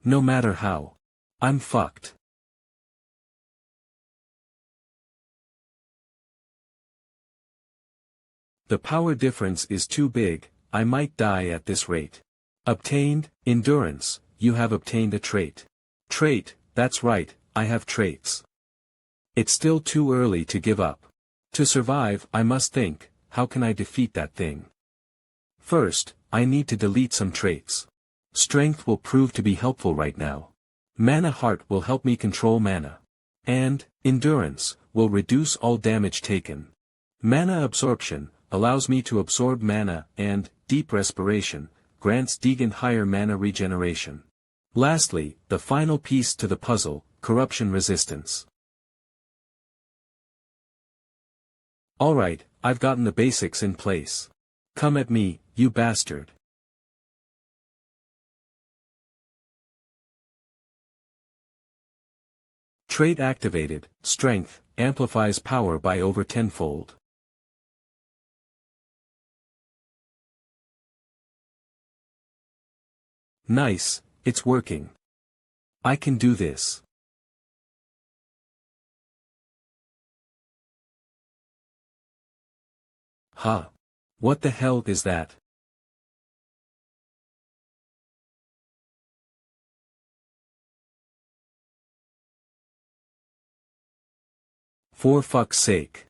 No matter how. I'm fucked. The power difference is too big, I might die at this rate. Obtained, endurance, you have obtained a trait. Trait, that's right, I have traits. It's still too early to give up. To survive, I must think, how can I defeat that thing? First, I need to delete some traits. Strength will prove to be helpful right now. Mana heart will help me control mana. And, endurance, will reduce all damage taken. Mana absorption, allows me to absorb mana, and, deep respiration, grants Deegan higher mana regeneration. Lastly, the final piece to the puzzle, corruption resistance. Alright, I've gotten the basics in place. Come at me, you bastard. Trait activated, strength, amplifies power by over tenfold. Nice, it's working. I can do this. Huh. What the hell is that? For fuck's sake.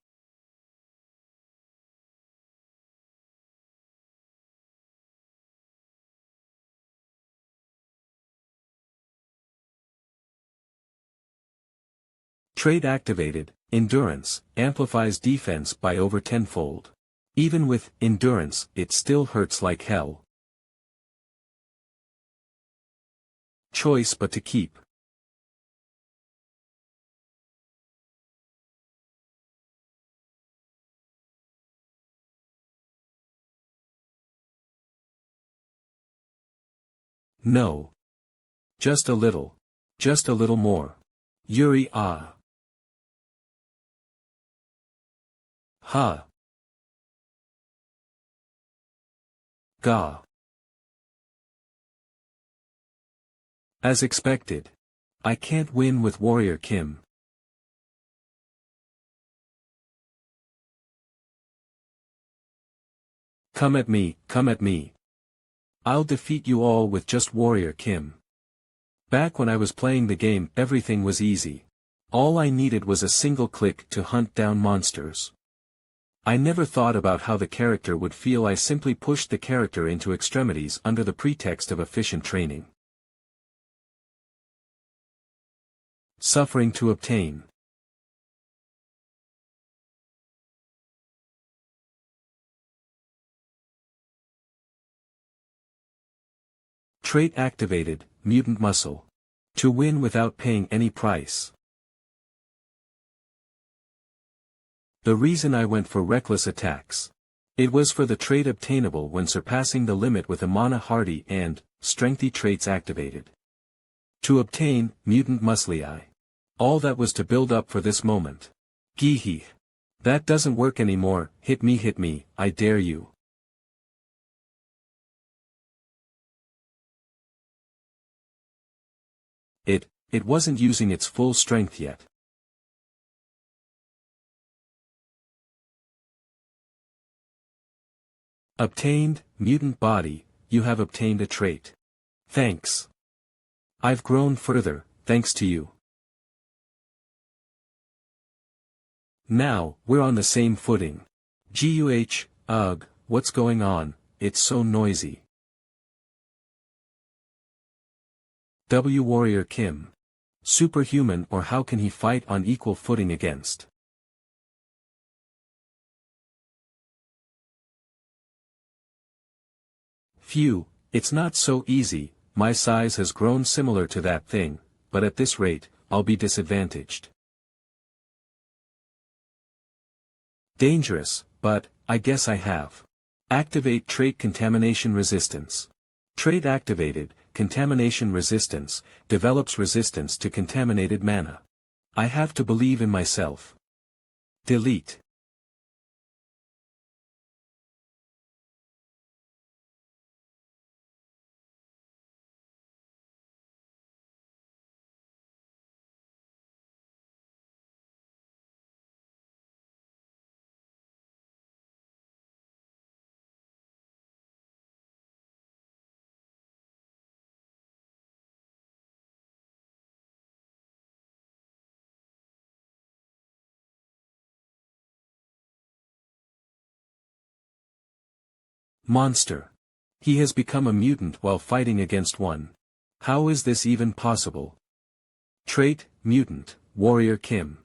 Trait activated, endurance, amplifies defense by over tenfold. Even with endurance, it still hurts like hell. Choice but to keep. No. Just a little. Just a little more. Yuri ah. Ha. Ga. As expected. I can't win with Warrior Kim. Come at me, come at me. I'll defeat you all with just Warrior Kim. Back when I was playing the game, everything was easy. All I needed was a single click to hunt down monsters. I never thought about how the character would feel. I simply pushed the character into extremities under the pretext of efficient training. Suffering to obtain. Trait activated, mutant muscle. To win without paying any price. The reason I went for reckless attacks. It was for the trait obtainable when surpassing the limit with a mana hardy and, strengthy traits activated. To obtain, mutant muscly. All that was to build up for this moment. Geehee. That doesn't work anymore, hit me, I dare you. It wasn't using its full strength yet. Obtained, mutant body, you have obtained a trait. Thanks. I've grown further, thanks to you. Now, we're on the same footing. Guh, ugh, what's going on, it's so noisy. W Warrior Kim. Superhuman, or how can he fight on equal footing against? Phew, it's not so easy. My size has grown similar to that thing, but at this rate, I'll be disadvantaged. Dangerous, but, I guess I have. Activate trait contamination resistance. Trait activated, contamination resistance, develops resistance to contaminated mana. I have to believe in myself. Delete. Monster. He has become a mutant while fighting against one. How is this even possible? Trait, Mutant, Warrior Kim.